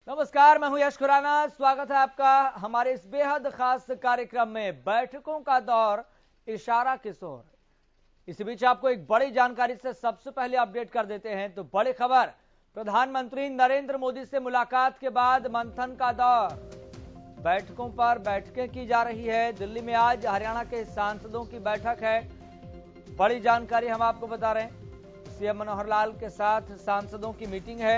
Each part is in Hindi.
नमस्कार, मैं हूं यश खुराना। स्वागत है आपका हमारे इस बेहद खास कार्यक्रम में बैठकों का दौर, इशारा किस ओर। इसी बीच आपको एक बड़ी जानकारी से सबसे पहले अपडेट कर देते हैं। तो बड़ी खबर, प्रधानमंत्री नरेंद्र मोदी से मुलाकात के बाद मंथन का दौर, बैठकों पर बैठकें की जा रही है। दिल्ली में आज हरियाणा के सांसदों की बैठक है। बड़ी जानकारी हम आपको बता रहे हैं, सीएम मनोहर लाल के साथ सांसदों की मीटिंग है।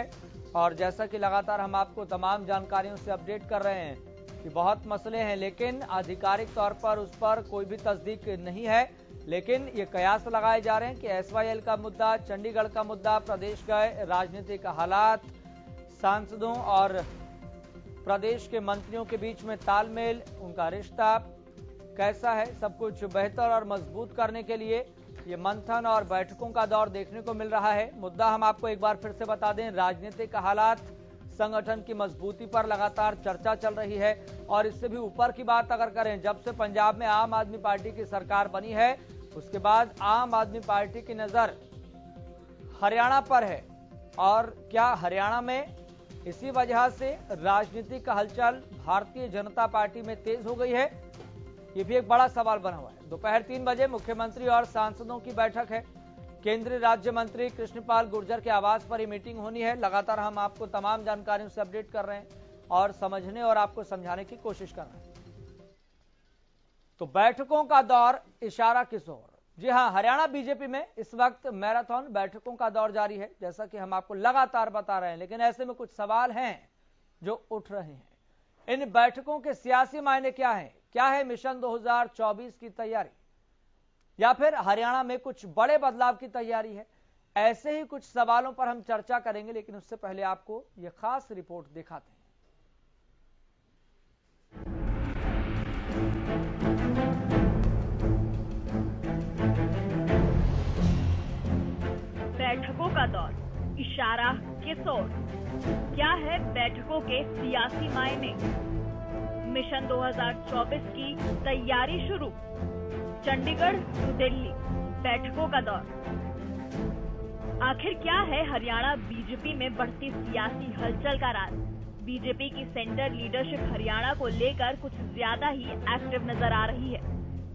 और जैसा कि लगातार हम आपको तमाम जानकारियों से अपडेट कर रहे हैं कि बहुत मसले हैं, लेकिन आधिकारिक तौर पर उस पर कोई भी तस्दीक नहीं है। लेकिन ये कयास लगाए जा रहे हैं कि एसवाईएल का मुद्दा, चंडीगढ़ का मुद्दा, प्रदेश के राजनीतिक हालात, सांसदों और प्रदेश के मंत्रियों के बीच में तालमेल, उनका रिश्ता कैसा है, सब कुछ बेहतर और मजबूत करने के लिए ये मंथन और बैठकों का दौर देखने को मिल रहा है। मुद्दा हम आपको एक बार फिर से बता दें, राजनीतिक हालात, संगठन की मजबूती पर लगातार चर्चा चल रही है। और इससे भी ऊपर की बात अगर करें, जब से पंजाब में आम आदमी पार्टी की सरकार बनी है, उसके बाद आम आदमी पार्टी की नजर हरियाणा पर है। और क्या हरियाणा में इसी वजह से राजनीतिक हलचल भारतीय जनता पार्टी में तेज हो गई है, ये भी एक बड़ा सवाल बना हुआ है। दोपहर 3 बजे मुख्यमंत्री और सांसदों की बैठक है। केंद्रीय राज्य मंत्री कृष्णपाल गुर्जर के आवास पर ही मीटिंग होनी है। लगातार हम आपको तमाम जानकारियों से अपडेट कर रहे हैं और समझने और आपको समझाने की कोशिश कर रहे हैं। तो बैठकों का दौर, इशारा किस ओर। जी हां, हरियाणा बीजेपी में इस वक्त मैराथन बैठकों का दौर जारी है, जैसा कि हम आपको लगातार बता रहे हैं। लेकिन ऐसे में कुछ सवाल हैं जो उठ रहे हैं। इन बैठकों के सियासी मायने क्या है? क्या है मिशन 2024 की तैयारी, या फिर हरियाणा में कुछ बड़े बदलाव की तैयारी है? ऐसे ही कुछ सवालों पर हम चर्चा करेंगे, लेकिन उससे पहले आपको यह खास रिपोर्ट दिखाते हैं। बैठकों का दौर, इशारा किस ओर। क्या है बैठकों के सियासी मायने? मिशन 2024 की तैयारी शुरू, चंडीगढ़ टू दिल्ली बैठकों का दौर। आखिर क्या है हरियाणा बीजेपी में बढ़ती सियासी हलचल का राज? बीजेपी की सेंटर लीडरशिप हरियाणा को लेकर कुछ ज्यादा ही एक्टिव नजर आ रही है।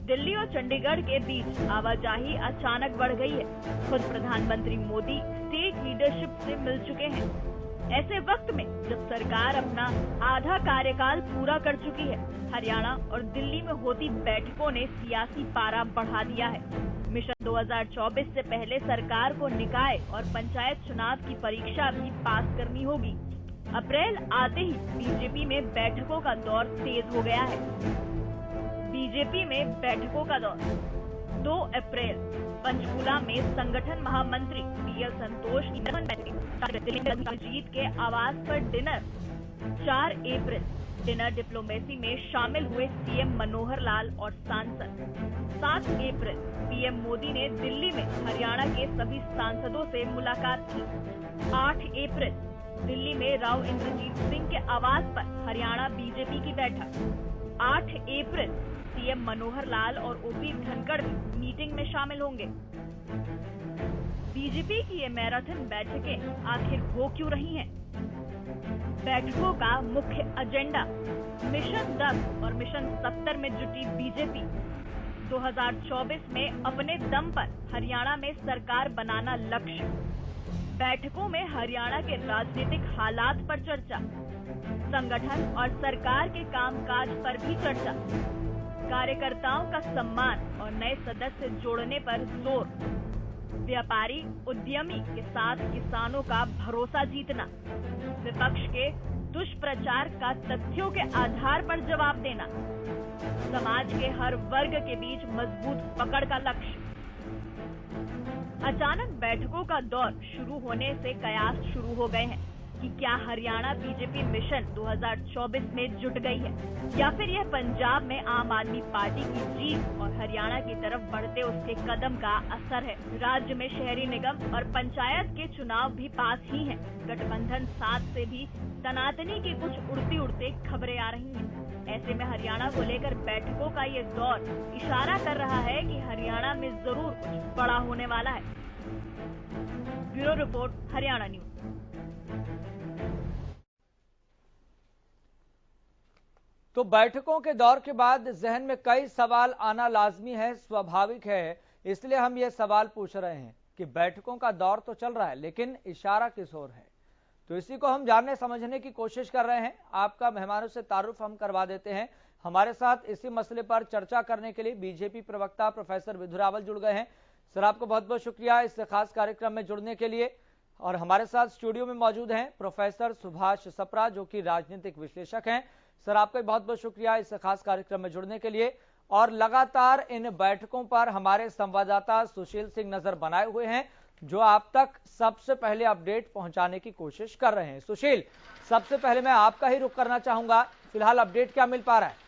दिल्ली और चंडीगढ़ के बीच आवाजाही अचानक बढ़ गई है। खुद प्रधानमंत्री मोदी स्टेट लीडरशिप से मिल चुके हैं। ऐसे वक्त में जब सरकार अपना आधा कार्यकाल पूरा कर चुकी है, हरियाणा और दिल्ली में होती बैठकों ने सियासी पारा बढ़ा दिया है। मिशन 2024 से पहले सरकार को निकाय और पंचायत चुनाव की परीक्षा भी पास करनी होगी। अप्रैल आते ही बीजेपी में बैठकों का दौर तेज हो गया है। बीजेपी में बैठकों का दौर 2 अप्रैल पंचकूला में संगठन महामंत्री बीएल संतोष की जीत के आवास पर डिनर। 4 अप्रैल डिनर डिप्लोमेसी में शामिल हुए सीएम मनोहर लाल और सांसद। 7 अप्रैल पीएम मोदी ने दिल्ली में हरियाणा के सभी सांसदों से मुलाकात की। 8 अप्रैल दिल्ली में राव इंद्रजीत सिंह के आवास पर हरियाणा बीजेपी की बैठक। 8 अप्रैल सीएम मनोहर लाल और ओपी धनखड़ भी मीटिंग में शामिल होंगे। बीजेपी की ये मैराथन बैठकें आखिर हो क्यों रही हैं? बैठकों का मुख्य एजेंडा, मिशन 10 और मिशन 70 में जुटी बीजेपी 2024 में अपने दम पर हरियाणा में सरकार बनाना लक्ष्य। बैठकों में हरियाणा के राजनीतिक हालात पर चर्चा, संगठन और सरकार के कामकाज पर भी चर्चा, कार्यकर्ताओं का सम्मान और नए सदस्य जोड़ने पर जोर, व्यापारी उद्यमी के साथ किसानों का भरोसा जीतना, विपक्ष के दुष्प्रचार का तथ्यों के आधार पर जवाब देना, समाज के हर वर्ग के बीच मजबूत पकड़ का लक्ष्य। अचानक बैठकों का दौर शुरू होने से कयास शुरू हो गए हैं कि क्या हरियाणा बीजेपी मिशन 2024 में जुट गई है, या फिर यह पंजाब में आम आदमी पार्टी की जीत और हरियाणा की तरफ बढ़ते उसके कदम का असर है। राज्य में शहरी निगम और पंचायत के चुनाव भी पास ही हैं। गठबंधन 7 से भी तनातनी की कुछ उड़ती उड़ते खबरें आ रही हैं। ऐसे में हरियाणा को लेकर बैठकों का ये दौर इशारा कर रहा है कि हरियाणा में जरूर कुछ बड़ा होने वाला है। Bureau report, Haryana news. तो बैठकों के दौर के बाद जहन में कई सवाल आना लाजमी है, स्वाभाविक है। इसलिए हम ये सवाल पूछ रहे हैं कि बैठकों का दौर तो चल रहा है, लेकिन इशारा किस ओर है? तो इसी को हम जानने समझने की कोशिश कर रहे हैं। आपका मेहमानों से तारुफ हम करवा देते हैं। हमारे साथ इसी मसले पर चर्चा करने के लिए बीजेपी प्रवक्ता प्रोफेसर विधु रावल जुड़ गए हैं। सर, आपको बहुत बहुत शुक्रिया इस खास कार्यक्रम में जुड़ने के लिए। और हमारे साथ स्टूडियो में मौजूद हैं प्रोफेसर सुभाष सप्रा, जो कि राजनीतिक विश्लेषक हैं। सर, आपका बहुत बहुत शुक्रिया इस खास कार्यक्रम में जुड़ने के लिए। और लगातार इन बैठकों पर हमारे संवाददाता सुशील सिंह नजर बनाए हुए हैं, जो आप तक सबसे पहले अपडेट पहुंचाने की कोशिश कर रहे हैं। सुशील, सबसे पहले मैं आपका ही रुख करना चाहूंगा, फिलहाल अपडेट क्या मिल पा रहा है?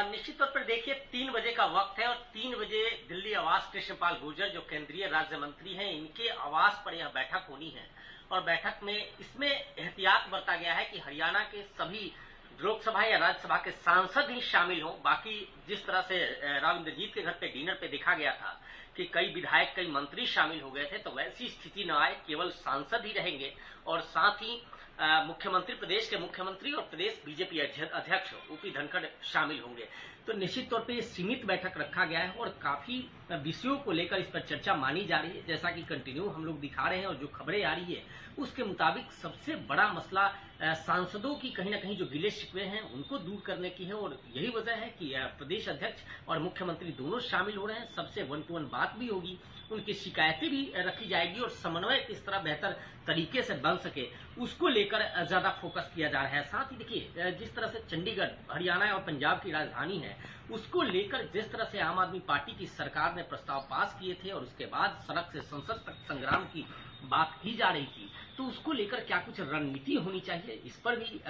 निश्चित तौर पर देखिए 3 बजे का वक्त है और 3 बजे दिल्ली आवास कृष्णपाल गुर्जर जो केंद्रीय राज्य मंत्री हैं, इनके आवास पर यह बैठक होनी है। और बैठक में इसमें एहतियात बरता गया है कि हरियाणा के सभी लोकसभा या राज्यसभा के सांसद ही शामिल हों। बाकी जिस तरह से राव इंद्रजीत के घर पे डिनर पे देखा गया था कि कई विधायक कई मंत्री शामिल हो गए थे, तो वैसी स्थिति न आए, केवल सांसद ही रहेंगे। और साथ ही मुख्यमंत्री, प्रदेश के मुख्यमंत्री और प्रदेश बीजेपी अध्यक्ष ओपी धनखड़ शामिल होंगे। तो निश्चित तौर पे ये सीमित बैठक रखा गया है और काफी विषयों को लेकर इस पर चर्चा मानी जा रही है। जैसा कि कंटिन्यू हम लोग दिखा रहे हैं और जो खबरें आ रही है उसके मुताबिक सबसे बड़ा मसला सांसदों की कहीं ना कहीं जो गिले शिकवे हैं उनको दूर करने की है। और यही वजह है कि प्रदेश अध्यक्ष और मुख्यमंत्री दोनों शामिल हो रहे हैं। सबसे 1-to-1 बात भी होगी, उनकी शिकायतें भी रखी जाएगी और समन्वय किस तरह बेहतर तरीके से बन सके उसको लेकर ज्यादा फोकस किया जा रहा है। साथ ही देखिए जिस तरह से चंडीगढ़ हरियाणा और पंजाब की राजधानी है, उसको लेकर जिस तरह से आम आदमी पार्टी की सरकार ने प्रस्ताव पास किए थे और उसके बाद सड़क से संसद तक संग्राम की बात की जा रही थी, तो उसको लेकर क्या कुछ रणनीति होनी चाहिए, इस पर भी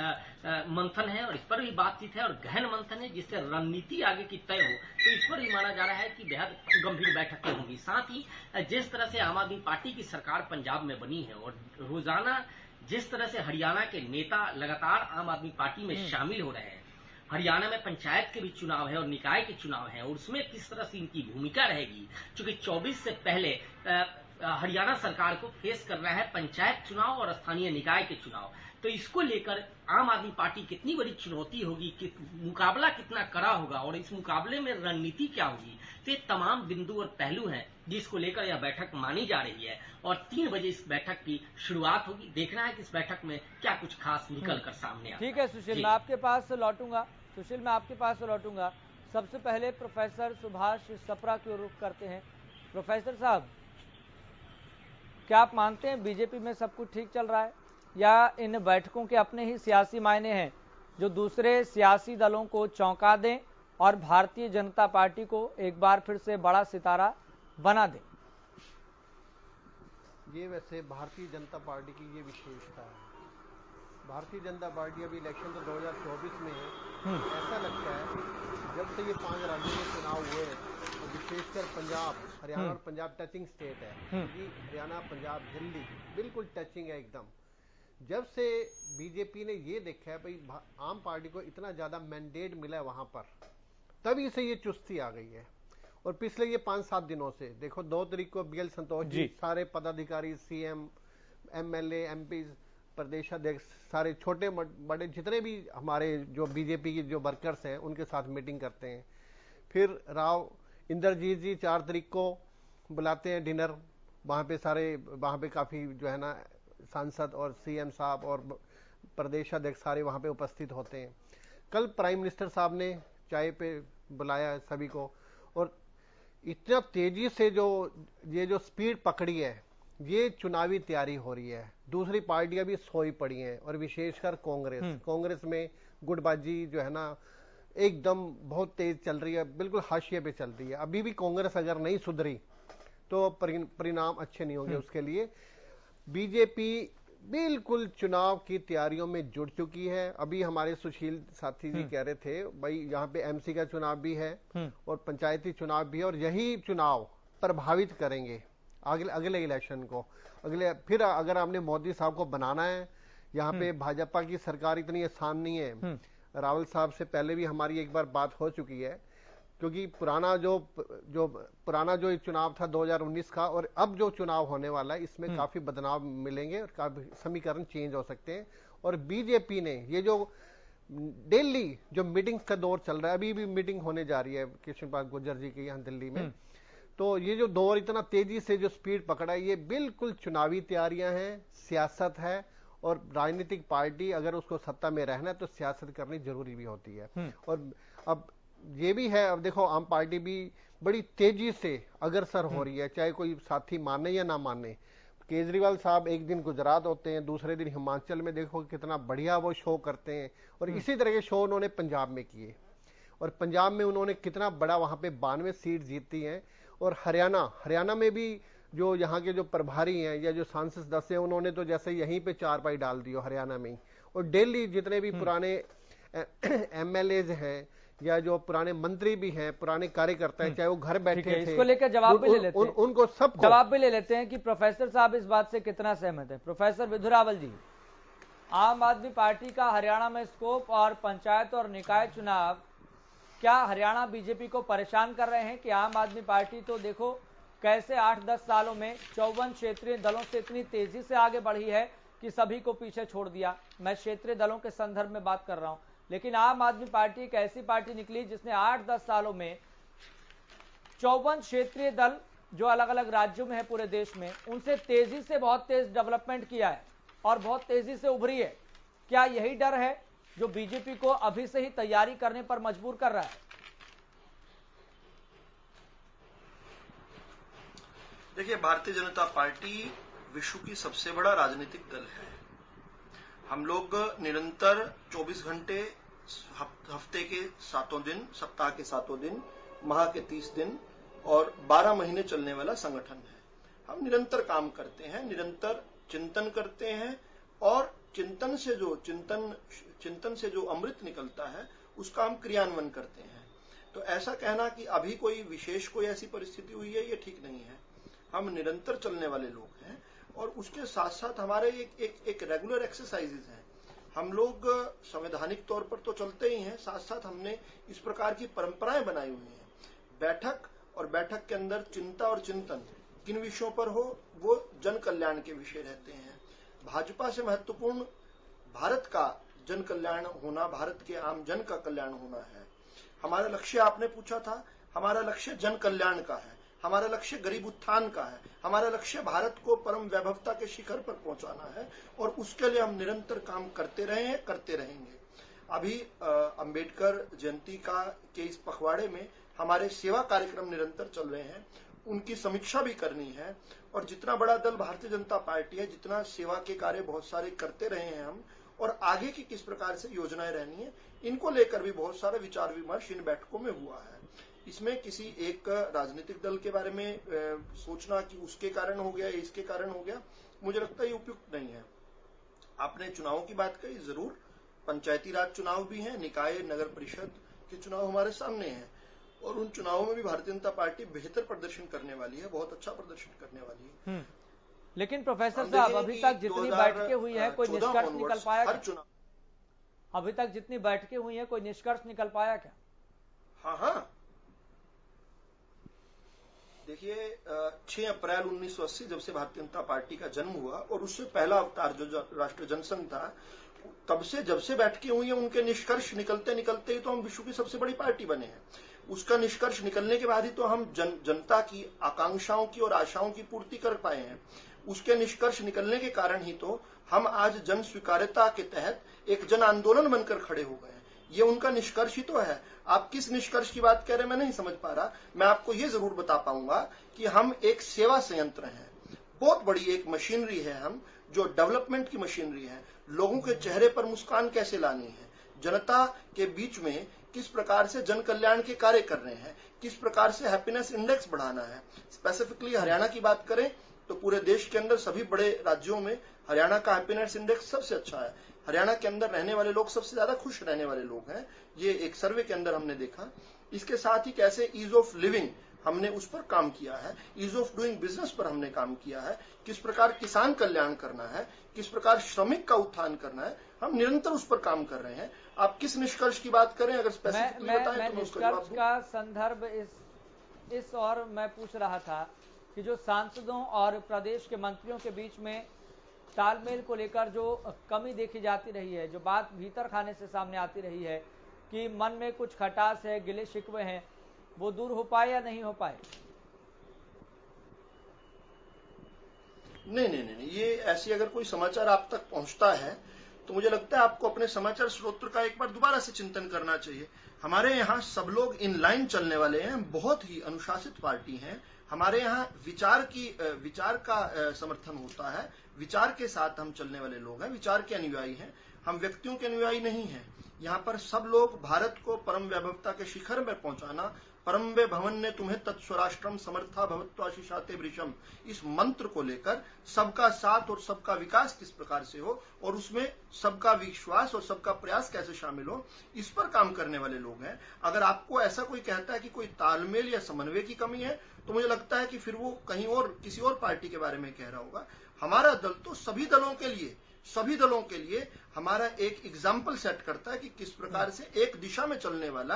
मंथन है और इस पर भी बातचीत है और गहन मंथन है, जिससे रणनीति आगे की तय हो। तो इस पर भी माना जा रहा है कि बेहद गंभीर बैठकें होंगी। साथ ही जिस तरह से आम आदमी पार्टी की सरकार पंजाब में बनी है और रोजाना जिस तरह से हरियाणा के नेता लगातार आम आदमी पार्टी में शामिल हो रहे हैं, हरियाणा में पंचायत के भी चुनाव है और निकाय के चुनाव है और उसमें किस तरह से इनकी भूमिका रहेगी, क्योंकि 24 से पहले हरियाणा सरकार को फेस करना है पंचायत चुनाव और स्थानीय निकाय के चुनाव। तो इसको लेकर आम आदमी पार्टी कितनी बड़ी चुनौती होगी, मुकाबला कितना कड़ा होगा और इस मुकाबले में रणनीति क्या होगी, तो ये तमाम बिंदु और पहलू हैं जिसको लेकर यह बैठक मानी जा रही है। और 3 बजे इस बैठक की शुरुआत होगी। देखना है कि इस बैठक में क्या कुछ खास निकल कर सामने आता है। ठीक है सुशील, मैं आपके पास लौटूंगा। सुशील, मैं आपके पास लौटूंगा। सबसे पहले प्रोफेसर सुभाष सप्रा की ओर रुख करते हैं। प्रोफेसर साहब, क्या आप मानते हैं बीजेपी में सब कुछ ठीक चल रहा है, या इन बैठकों के अपने ही सियासी मायने हैं जो दूसरे सियासी दलों को चौंका दें और भारतीय जनता पार्टी को एक बार फिर से बड़ा सितारा बना दें? ये वैसे भारतीय जनता पार्टी की ये विशेषता है। भारतीय जनता पार्टी अभी इलेक्शन तो 2024 में है। ऐसा लगता है जब से ये 5 राज्यों में चुनाव हुए और विशेषकर पंजाब, हरियाणा और पंजाब टचिंग स्टेट है, क्योंकि हरियाणा पंजाब दिल्ली बिल्कुल टचिंग है एकदम। जब से बीजेपी ने ये देखा है भाई आम पार्टी को इतना ज्यादा मैंडेट मिला है वहां पर, तभी से ये चुस्ती आ गई है। और पिछले ये 5-7 दिनों से देखो, 2 तारीख को BL संतोष जी सारे पदाधिकारी, CM, MLA, MP, प्रदेशाध्यक्ष, सारे छोटे बड़े जितने भी हमारे जो बीजेपी की जो वर्कर्स हैं उनके साथ मीटिंग करते हैं। फिर राव इंद्रजीत जी 4 तारीख को बुलाते हैं डिनर, वहां पे सारे, वहां पे काफी जो है ना सांसद और CM साहब और प्रदेशाध्यक्ष सारे वहां पे उपस्थित होते हैं। कल प्राइम मिनिस्टर साहब ने चाय पे बुलाया सभी को और इतना तेजी से ये जो स्पीड पकड़ी है, ये चुनावी तैयारी हो रही है। दूसरी पार्टियां भी सोई पड़ी हैं और विशेषकर कांग्रेस में गुटबाजी जो है ना एकदम बहुत तेज चल रही है, बिल्कुल हाशिए पे चल रही है। अभी भी कांग्रेस अगर नहीं सुधरी तो परिणाम अच्छे नहीं होंगे उसके लिए। बीजेपी बिल्कुल चुनाव की तैयारियों में जुट चुकी है। अभी हमारे सुशील साथी जी कह रहे थे भाई यहाँ पे MC का चुनाव भी है और पंचायती चुनाव भी है और यही चुनाव प्रभावित करेंगे अगले इलेक्शन को। फिर अगर आपने मोदी साहब को बनाना है, यहाँ पे भाजपा की सरकार इतनी आसान नहीं है। रावल साहब से पहले भी हमारी एक बार बात हो चुकी है, क्योंकि पुराना जो एक चुनाव था 2019 का और अब जो चुनाव होने वाला है इसमें काफी बदलाव मिलेंगे और काफी समीकरण चेंज हो सकते हैं। और बीजेपी ने ये जो डेली जो मीटिंग्स का दौर चल रहा है, अभी भी मीटिंग होने जा रही है कृष्ण पाल गुर्जर जी के यहाँ दिल्ली में, तो ये जो दौर इतना तेजी से जो स्पीड पकड़ा है, ये बिल्कुल चुनावी तैयारियां हैं, सियासत है। और राजनीतिक पार्टी अगर उसको सत्ता में रहना है तो सियासत करनी जरूरी भी होती है। और अब ये भी है, अब देखो आम पार्टी भी बड़ी तेजी से अग्रसर हो रही है, चाहे कोई साथी माने या ना माने। केजरीवाल साहब एक दिन गुजरात होते हैं, दूसरे दिन हिमाचल में, देखो कितना बढ़िया वो शो करते हैं। और इसी तरह के शो उन्होंने पंजाब में किए और पंजाब में उन्होंने कितना बड़ा वहां पे 92 सीट जीती हैं। और हरियाणा में भी जो यहाँ के जो प्रभारी हैं या जो सांसद सदस्य हैं, उन्होंने तो जैसे यहीं पे चारपाई डाल दी हरियाणा में ही। और दिल्ली जितने भी पुराने एमएलएज हैं या जो पुराने मंत्री भी हैं, पुराने कार्यकर्ता हैं, चाहे वो घर बैठे थे, इसको लेकर जवाब भी ले लेते हैं, उनको सबको जवाब भी ले लेते हैं कि प्रोफेसर साहब इस बात से कितना सहमत है। प्रोफेसर विधुरावल जी, आम आदमी पार्टी का हरियाणा में स्कोप और पंचायत और निकाय चुनाव क्या हरियाणा बीजेपी को परेशान कर रहे हैं कि आम आदमी पार्टी तो देखो कैसे 8-10 सालों में 54 क्षेत्रीय दलों से इतनी तेजी से आगे बढ़ी है कि सभी को पीछे छोड़ दिया। मैं क्षेत्रीय दलों के संदर्भ में बात कर रहा हूं, लेकिन आम आदमी पार्टी एक ऐसी पार्टी निकली जिसने 8-10 सालों में 54 क्षेत्रीय दल जो अलग अलग राज्यों में है पूरे देश में, उनसे तेजी से बहुत तेज डेवलपमेंट किया है और बहुत तेजी से उभरी है। क्या यही डर है जो बीजेपी को अभी से ही तैयारी करने पर मजबूर कर रहा है? देखिए, भारतीय जनता पार्टी विश्व की सबसे बड़ा राजनीतिक दल है। हम लोग निरंतर 24 घंटे हफ्ते के 7 दिन, सप्ताह के 7 दिन, माह के 30 दिन और 12 महीने चलने वाला संगठन है। हम निरंतर काम करते हैं, निरंतर चिंतन करते हैं और चिंतन से जो अमृत निकलता है उसका हम क्रियान्वयन करते हैं। तो ऐसा कहना कि अभी कोई विशेष कोई ऐसी परिस्थिति हुई है, ये ठीक नहीं है। हम निरंतर चलने वाले लोग हैं और उसके साथ साथ हमारे एक रेगुलर एक्सरसाइजेज हैं। हम लोग संवैधानिक तौर पर तो चलते ही हैं, साथ साथ हमने इस प्रकार की परंपराएं बनाई हुई हैं। बैठक और बैठक के अंदर चिंता और चिंतन किन विषयों पर हो, वो जन कल्याण के विषय रहते हैं। भाजपा से महत्वपूर्ण भारत का जन कल्याण होना, भारत के आम जन का कल्याण होना है। हमारा लक्ष्य, आपने पूछा था, हमारा लक्ष्य जन कल्याण का है, हमारा लक्ष्य गरीब उत्थान का है, हमारा लक्ष्य भारत को परम वैभवता के शिखर पर पहुंचाना है और उसके लिए हम निरंतर काम करते रहे हैं, करते रहेंगे। अभी अंबेडकर जयंती के इस पखवाड़े में हमारे सेवा कार्यक्रम निरंतर चल रहे हैं, उनकी समीक्षा भी करनी है। और जितना बड़ा दल भारतीय जनता पार्टी है, जितना सेवा के कार्य बहुत सारे करते रहे हैं हम, और आगे की किस प्रकार से योजनाएं रहनी है, इनको लेकर भी बहुत सारा विचार विमर्श इन बैठकों में हुआ है। इसमें किसी एक राजनीतिक दल के बारे में सोचना कि उसके कारण हो गया, इसके कारण हो गया, मुझे लगता है ये उपयुक्त नहीं है। आपने चुनावों की बात कही, जरूर पंचायती राज चुनाव भी हैं, निकाय नगर परिषद के चुनाव हमारे सामने हैं और उन चुनावों में भी भारतीय जनता पार्टी बेहतर प्रदर्शन करने वाली है, बहुत अच्छा प्रदर्शन करने वाली है। लेकिन प्रोफेसर साहब, अभी तक जितनी बैठकें हुई है कोई निष्कर्ष निकल पाया क्या? अभी तक जितनी बैठकें हुई है कोई निष्कर्ष निकल पाया क्या? हाँ, देखिए 6 अप्रैल 1980 जब से भारतीय जनता पार्टी का जन्म हुआ और उससे पहला अवतार जो राष्ट्रीय जनसंघ था, तब से जब से बैठकें हुई हैं, उनके निष्कर्ष निकलते निकलते ही तो हम विश्व की सबसे बड़ी पार्टी बने हैं। उसका निष्कर्ष निकलने के बाद ही तो हम जनता की आकांक्षाओं की और आशाओं की पूर्ति कर पाए हैं। उसके निष्कर्ष निकलने के कारण ही तो हम आज जन स्वीकार्यता के तहत एक जन आंदोलन बनकर खड़े हो गए हैं। ये उनका निष्कर्ष ही तो है। आप किस निष्कर्ष की बात कह रहे हैं मैं नहीं समझ पा रहा। मैं आपको ये जरूर बता पाऊंगा कि हम एक सेवा संयंत्र हैं, बहुत बड़ी एक मशीनरी है हम, जो डेवलपमेंट की मशीनरी है। लोगों के चेहरे पर मुस्कान कैसे लानी है, जनता के बीच में किस प्रकार से जन कल्याण के कार्य कर रहे हैं, किस प्रकार से हैप्पीनेस इंडेक्स बढ़ाना है। स्पेसिफिकली हरियाणा की बात करें तो पूरे देश के अंदर सभी बड़े राज्यों में हरियाणा का हैप्पीनेस इंडेक्स सबसे अच्छा है। हरियाणा के अंदर रहने वाले लोग सबसे ज्यादा खुश रहने वाले लोग हैं, ये एक सर्वे के अंदर हमने देखा। इसके साथ ही कैसे ईज ऑफ लिविंग हमने उस पर काम किया है, ईज ऑफ डूइंग बिजनेस पर हमने काम किया है, किस प्रकार किसान कल्याण करना है, किस प्रकार श्रमिक का उत्थान करना है, हम निरंतर उस पर काम कर रहे हैं। आप किस निष्कर्ष की बात करें, अगर स्पेसिफिकली बताएं तो मैं उसका जवाब दूं। का संदर्भ इस और मैं पूछ रहा था कि जो सांसदों और प्रदेश के मंत्रियों के बीच में तालमेल को लेकर जो कमी देखी जाती रही है, जो बात भीतर खाने से सामने आती रही है कि मन में कुछ खटास है, गिले शिकवे हैं, वो दूर हो पाए या नहीं हो पाए? नहीं, ये ऐसी अगर कोई समाचार आप तक पहुंचता है तो मुझे लगता है आपको अपने समाचार स्रोत का एक बार दोबारा से चिंतन करना चाहिए। हमारे यहाँ सब लोग इन लाइन चलने वाले हैं, बहुत ही अनुशासित पार्टी हैं। हमारे यहाँ विचार का समर्थन होता है, विचार के साथ हम चलने वाले लोग हैं, विचार के अनुयायी हैं, हम व्यक्तियों के अनुयायी नहीं हैं। यहाँ पर सब लोग भारत को परम वैभवता के शिखर में पहुंचाना, परम वे भवन ने तुम्हें तत्स्वराष्ट्रम समर्था भवत्वाशिषाते वृषम, इस मंत्र को लेकर सबका साथ और सबका विकास किस प्रकार से हो और उसमें सबका विश्वास और सबका प्रयास कैसे शामिल हो, इस पर काम करने वाले लोग हैं। अगर आपको ऐसा कोई कहता है कि कोई तालमेल या समन्वय की कमी है तो मुझे लगता है कि फिर वो कहीं और किसी और पार्टी के बारे में कह रहा होगा। हमारा दल तो सभी दलों के लिए हमारा एक एग्जाम्पल सेट करता है कि किस प्रकार से एक दिशा में चलने वाला,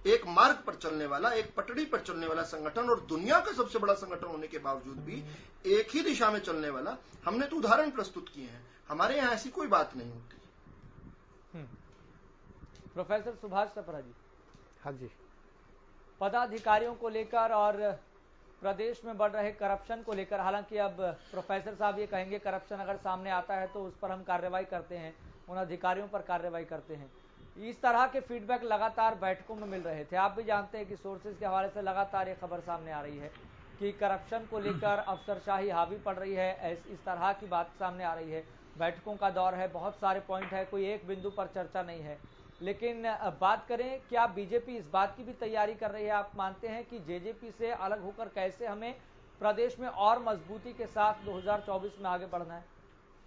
एक मार्ग पर चलने वाला, एक पटड़ी पर चलने वाला संगठन और दुनिया का सबसे बड़ा संगठन होने के बावजूद भी एक ही दिशा में चलने वाला, हमने तो उदाहरण प्रस्तुत किए हैं। हमारे यहाँ ऐसी कोई बात नहीं होती। प्रोफेसर सुभाष सपरा जी। हाँ जी। पदाधिकारियों को लेकर और प्रदेश में बढ़ रहे करप्शन को लेकर, हालांकि अब प्रोफेसर साहब ये कहेंगे करप्शन अगर सामने आता है तो उस पर हम कार्रवाई करते हैं, उन अधिकारियों पर कार्रवाई करते हैं, इस तरह के फीडबैक लगातार बैठकों में मिल रहे थे। आप भी जानते हैं कि सोर्सेज के हवाले से लगातार ये खबर सामने आ रही है कि करप्शन को लेकर अफसरशाही हावी पड़ रही है, इस तरह की बात सामने आ रही है। बैठकों का दौर है, बहुत सारे पॉइंट है, कोई एक बिंदु पर चर्चा नहीं है। लेकिन बात करें, क्या बीजेपी इस बात की भी तैयारी कर रही है? आप मानते हैं कि जेजेपी से अलग होकर कैसे हमें प्रदेश में और मजबूती के साथ 2024 में आगे बढ़ना है?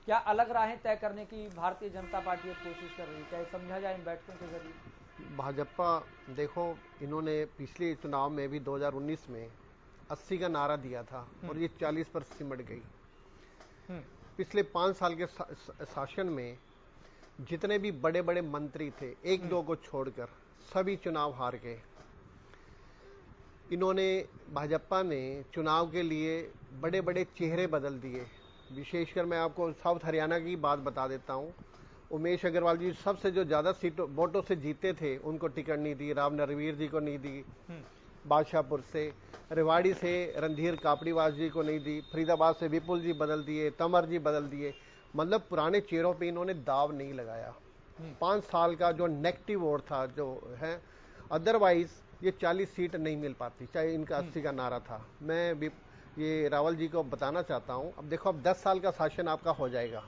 क्या अलग राहें तय करने की भारतीय जनता पार्टी कोशिश कर रही है? क्या समझा जाए इन बैठकों के जरिए? भाजपा देखो, इन्होंने पिछले चुनाव में भी 2019 में 80 का नारा दिया था और ये 40 पर सिमट गई। पिछले 5 साल के शासन में जितने भी बड़े बड़े मंत्री थे, एक दो को छोड़कर सभी चुनाव हार गए। इन्होंने, भाजपा ने चुनाव के लिए बड़े बड़े चेहरे बदल दिए। विशेषकर मैं आपको साउथ हरियाणा की बात बता देता हूं। उमेश अग्रवाल जी सबसे जो ज्यादा सीटों वोटों से जीते थे, उनको टिकट नहीं दी। राव नरवीर जी को नहीं दी, बादशाहपुर से। रेवाड़ी से रणधीर कापड़ीवास जी को नहीं दी। फरीदाबाद से विपुल जी बदल दिए, तंवर जी बदल दिए। मतलब पुराने चेहरों पे इन्होंने दाव नहीं लगाया। 5 साल का जो नेगेटिव वोट था जो है, अदरवाइज ये 40 सीट नहीं मिल पाती, चाहे इनका 80 का नारा था। मैं भी ये रावल जी को बताना चाहता हूं, अब देखो, अब 10 साल का शासन आपका हो जाएगा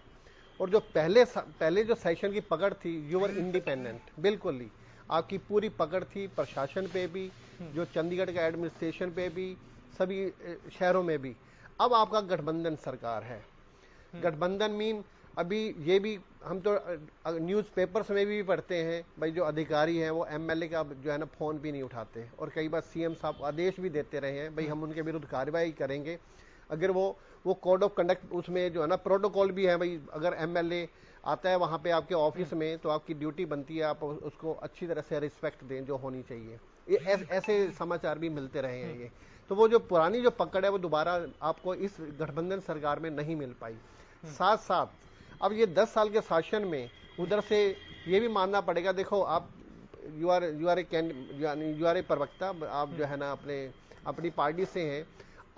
और जो पहले जो सेशन की पकड़ थी, यू वर इंडिपेंडेंट, बिल्कुल ही आपकी पूरी पकड़ थी प्रशासन पे भी, जो चंडीगढ़ का एडमिनिस्ट्रेशन पे भी, सभी शहरों में भी। अब आपका गठबंधन सरकार है। गठबंधन मीन अभी ये भी हम तो न्यूज़पेपर्स में भी पढ़ते हैं भाई, जो अधिकारी हैं वो एमएलए का जो है ना फोन भी नहीं उठाते, और कई बार सीएम साहब आदेश भी देते रहे हैं भाई हम उनके विरुद्ध कार्रवाई करेंगे अगर वो कोड ऑफ कंडक्ट, उसमें जो है ना प्रोटोकॉल भी है भाई, अगर एमएलए आता है वहां पे आपके ऑफिस में तो आपकी ड्यूटी बनती है आप उसको अच्छी तरह से रिस्पेक्ट दें जो होनी चाहिए। ऐसे समाचार भी मिलते रहे हैं ये। तो वो जो पुरानी जो पकड़ है वो दोबारा आपको इस गठबंधन सरकार में नहीं मिल पाई। साथ साथ अब ये 10 साल के शासन में उधर से ये भी मानना पड़ेगा, देखो आप यू आर ए प्रवक्ता, आप जो है ना अपनी पार्टी से हैं।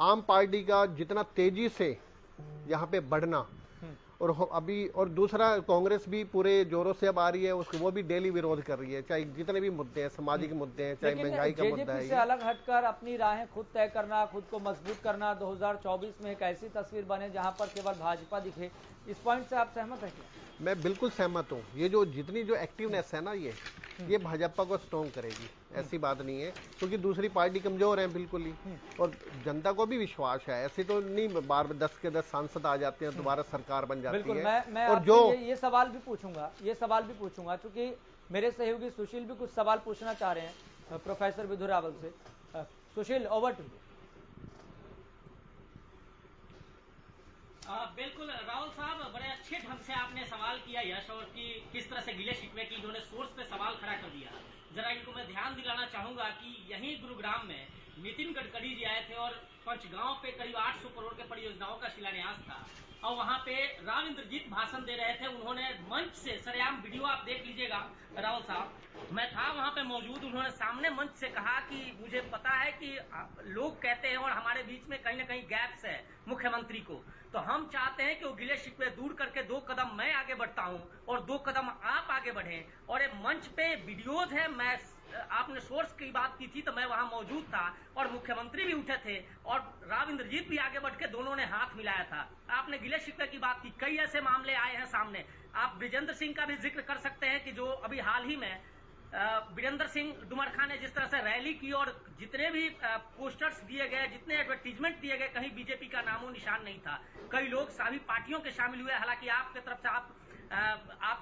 आम पार्टी का जितना तेजी से यहाँ पे बढ़ना, और अभी और दूसरा कांग्रेस भी पूरे जोरों से अब आ रही है, उसको वो भी डेली विरोध कर रही है, चाहे जितने भी मुद्दे हैं, सामाजिक मुद्दे हैं, चाहे महंगाई का मुद्दा है। से अलग हटकर अपनी राहें खुद तय करना, खुद को मजबूत करना, 2024 में एक ऐसी तस्वीर बने जहां पर केवल भाजपा दिखे, इस पॉइंट से आप सहमत हैं क्या? मैं बिल्कुल सहमत हूँ। ये जो जितनी जो एक्टिवनेस है ना, ये भाजपा को स्ट्रॉन्ग करेगी, ऐसी बात नहीं है, क्योंकि दूसरी पार्टी कमजोर है बिल्कुल ही, और जनता को भी विश्वास है। ऐसे तो नहीं बार 10 के 10 सांसद आ जाते हैं, दोबारा सरकार बन जाती है। मैं और जो ये सवाल भी पूछूंगा क्योंकि मेरे सहयोगी सुशील भी कुछ सवाल पूछना चाह रहे हैं प्रोफेसर विधु रावल से। सुशील, ओवर टू यू। बिल्कुल राहुल साहब, बड़े अच्छे ढंग से आपने सवाल किया यश, और कि किस तरह से गिले शिकवे की इन्होंने सोर्स पे सवाल खड़ा कर दिया। जरा इनको मैं ध्यान दिलाना चाहूंगा कि यहीं गुरुग्राम में नितिन गडकरी जी आए थे और पंचगांव पे करीब 800 करोड़ के परियोजनाओं का शिलान्यास था, और वहां पे राव इंद्रजीत भाषण दे रहे थे। उन्होंने मंच से सरेआम वीडियो आप देख लीजिएगा राहुल साहब, मैं था वहां पे मौजूद। उन्होंने सामने मंच से कहा कि मुझे पता है कि लोग कहते हैं और हमारे बीच में कहीं ना कहीं गैप्स है मुख्यमंत्री को, तो हम चाहते हैं कि वो गिले शिकवे दूर करके 2 कदम मैं आगे बढ़ता हूं और 2 कदम आप आगे बढ़े। और ये मंच पे वीडियोज है, मैं आपने सोर्स की बात की थी तो मैं वहां मौजूद था, और मुख्यमंत्री भी उठे थे और राव इंद्रजीत भी आगे बढ़ के दोनों ने हाथ मिलाया था। आपने गिले शिकवे की बात की, कई ऐसे मामले आए हैं सामने। आप ब्रिजेंद्र सिंह का भी जिक्र कर सकते हैं कि जो अभी हाल ही में वीरेंद्र सिंह डुमरखा ने जिस तरह से रैली की और जितने भी पोस्टर्स दिए गए, जितने एडवर्टीजमेंट दिए गए, कहीं बीजेपी का नामो निशान नहीं था। कई लोग सभी पार्टियों के शामिल हुए, हालांकि आपके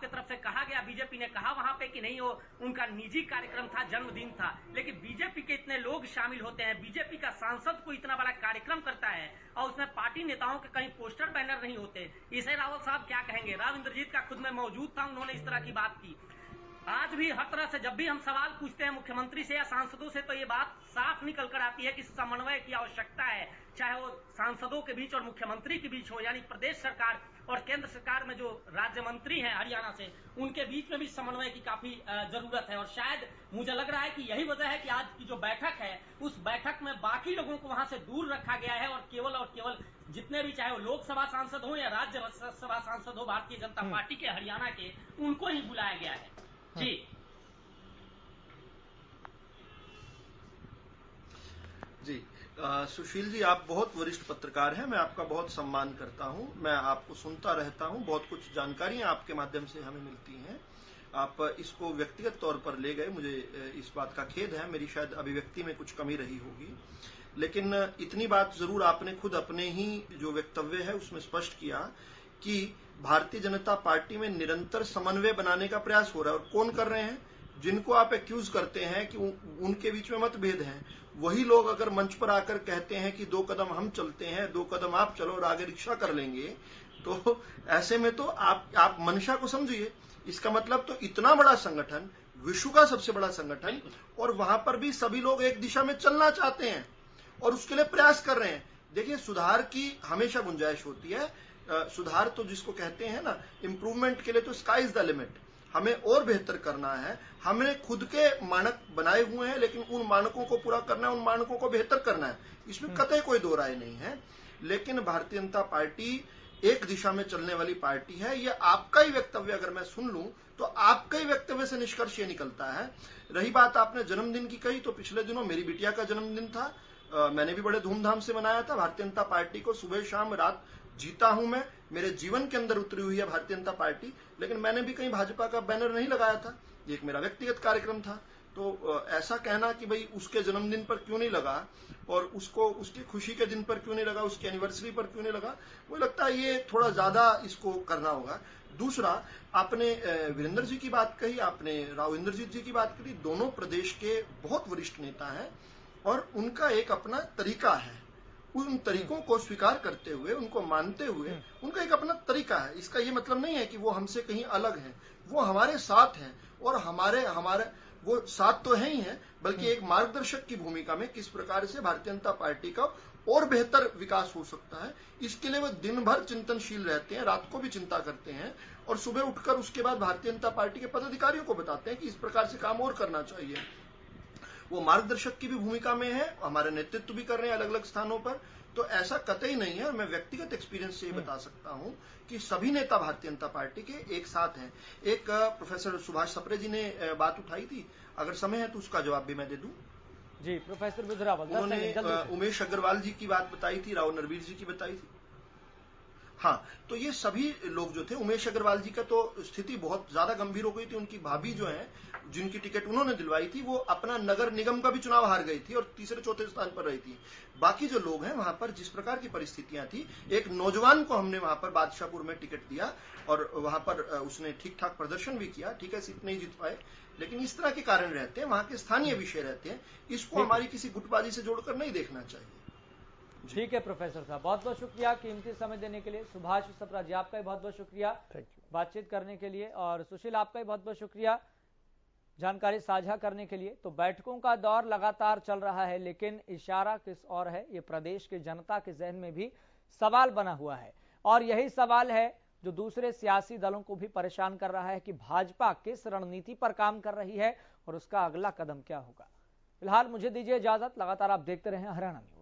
तरफ से कहा गया, बीजेपी ने कहा वहां पे कि नहीं वो उनका निजी कार्यक्रम था, जन्मदिन था, लेकिन बीजेपी के इतने लोग शामिल होते हैं, बीजेपी का सांसद कोई इतना बड़ा कार्यक्रम करता है और उसमें पार्टी नेताओं के कहीं पोस्टर बैनर नहीं होते। इसे रावत साहब क्या कहेंगे? राव इंद्रजीत का खुद में मौजूद था, उन्होंने इस तरह की बात की। आज भी हर तरह से जब भी हम सवाल पूछते हैं मुख्यमंत्री से या सांसदों से, तो ये बात साफ निकल कर आती है कि समन्वय की आवश्यकता है, चाहे वो सांसदों के बीच और मुख्यमंत्री के बीच हो, यानी प्रदेश सरकार और केंद्र सरकार में जो राज्य मंत्री हैं हरियाणा से, उनके बीच में भी समन्वय की काफी जरूरत है। और शायद मुझे लग रहा है कि यही वजह है कि आज की जो बैठक है, उस बैठक में बाकी लोगों को वहां से दूर रखा गया है और केवल जितने भी, चाहे वो लोकसभा सांसद हो या राज्यसभा सांसद हो भारतीय जनता पार्टी के हरियाणा के, उनको ही बुलाया गया है। जी जी, सुशील जी, आप बहुत वरिष्ठ पत्रकार हैं, मैं आपका बहुत सम्मान करता हूं, मैं आपको सुनता रहता हूं, बहुत कुछ जानकारियां आपके माध्यम से हमें मिलती हैं। आप इसको व्यक्तिगत तौर पर ले गए, मुझे इस बात का खेद है, मेरी शायद अभिव्यक्ति में कुछ कमी रही होगी, लेकिन इतनी बात जरूर आपने खुद अपने ही जो वक्तव्य है उसमें स्पष्ट किया कि भारतीय जनता पार्टी में निरंतर समन्वय बनाने का प्रयास हो रहा है। और कौन कर रहे हैं? जिनको आप एक्यूज करते हैं कि उनके बीच में मतभेद हैं, वही लोग अगर मंच पर आकर कहते हैं कि 2 कदम हम चलते हैं, 2 कदम आप चलो और आगे रिक्शा कर लेंगे, तो ऐसे में तो आप मंशा को समझिए। इसका मतलब तो इतना बड़ा संगठन, विश्व का सबसे बड़ा संगठन, और वहां पर भी सभी लोग एक दिशा में चलना चाहते हैं और उसके लिए प्रयास कर रहे हैं। देखिए, सुधार की हमेशा गुंजाइश होती है। सुधार तो जिसको कहते हैं ना, इंप्रूवमेंट के लिए तो स्काई इज द लिमिट। हमें और बेहतर करना है, हमने खुद के मानक बनाए हुए हैं, लेकिन उन मानकों को पूरा करना है, उन मानकों को बेहतर करना है, इसमें कतई कोई दो राय नहीं है। लेकिन भारतीय जनता पार्टी एक दिशा में चलने वाली पार्टी है। ये आपका ही वक्तव्य अगर मैं सुन लूं तो आपका ही वक्तव्य से निष्कर्ष ये निकलता है। रही बात आपने जन्मदिन की कही, तो पिछले दिनों मेरी बिटिया का जन्मदिन था, मैंने भी बड़े धूमधाम से मनाया था। भारतीय जनता पार्टी को सुबह शाम रात जीता हूं मैं, मेरे जीवन के अंदर उतरी हुई है भारतीय जनता पार्टी, लेकिन मैंने भी कहीं भाजपा का बैनर नहीं लगाया था, ये एक मेरा व्यक्तिगत कार्यक्रम था। तो ऐसा कहना कि भाई उसके जन्मदिन पर क्यों नहीं लगा और उसको उसकी खुशी के दिन पर क्यों नहीं लगा, उसकी एनिवर्सरी पर क्यों नहीं लगा, मुझे लगता है ये थोड़ा ज्यादा इसको करना होगा। दूसरा, आपने वीरेंद्र जी की बात कही, आपने राव इंद्रजीत जी की बात करी। दोनों प्रदेश के बहुत वरिष्ठ नेता हैं और उनका एक अपना तरीका है। उन तरीकों को स्वीकार करते हुए, उनको मानते हुए, उनका एक अपना तरीका है। इसका ये मतलब नहीं है कि वो हमसे कहीं अलग हैं, वो हमारे साथ हैं और हमारे वो साथ तो है ही हैं, बल्कि एक मार्गदर्शक की भूमिका में किस प्रकार से भारतीय जनता पार्टी का और बेहतर विकास हो सकता है, इसके लिए वो दिन भर चिंतनशील रहते हैं, रात को भी चिंता करते हैं और सुबह उठकर उसके बाद भारतीय जनता पार्टी के पदाधिकारियों को बताते हैं कि इस प्रकार से काम और करना चाहिए। वो मार्गदर्शक की भी भूमिका में है, हमारे नेतृत्व भी कर रहे हैं अलग अलग स्थानों पर। तो ऐसा कतई नहीं है। मैं व्यक्तिगत एक्सपीरियंस से ये बता सकता हूं कि सभी नेता भारतीय जनता पार्टी के एक साथ हैं। एक प्रोफेसर सुभाष सप्रे जी ने बात उठाई थी, अगर समय है तो उसका जवाब भी मैं दे दूं। जी प्रोफेसर बुजरावल, उन्होंने उमेश अग्रवाल जी की बात बताई थी, राव नरवीर जी की बताई थी। हाँ, तो ये सभी लोग जो थे, उमेश अग्रवाल जी का तो स्थिति बहुत ज्यादा गंभीर हो गई थी। उनकी भाभी जो है, जिनकी टिकट उन्होंने दिलवाई थी, वो अपना नगर निगम का भी चुनाव हार गई थी और तीसरे चौथे स्थान पर रही थी। बाकी जो लोग हैं वहां पर जिस प्रकार की परिस्थितियां थी, एक नौजवान को हमने वहां पर बादशाहपुर में टिकट दिया और वहां पर उसने ठीक ठाक प्रदर्शन भी किया। ठीक है, सीट नहीं जीत पाए, लेकिन इस तरह के कारण रहते हैं, वहां के स्थानीय विषय रहते हैं। इसको हमारी किसी गुटबाजी से जोड़कर नहीं देखना चाहिए। ठीक है प्रोफेसर साहब, बहुत बहुत शुक्रिया कीमती समय देने के लिए। सुभाष सप्रा जी आपका भी बहुत बहुत शुक्रिया बातचीत करने के लिए, और सुशील आपका भी बहुत बहुत शुक्रिया जानकारी साझा करने के लिए। तो बैठकों का दौर लगातार चल रहा है, लेकिन इशारा किस और है, ये प्रदेश की जनता के जहन में भी सवाल बना हुआ है, और यही सवाल है जो दूसरे सियासी दलों को भी परेशान कर रहा है कि भाजपा किस रणनीति पर काम कर रही है और उसका अगला कदम क्या होगा। फिलहाल मुझे दीजिए इजाजत, लगातार आप देखते रहें हरियाणा न्यूज।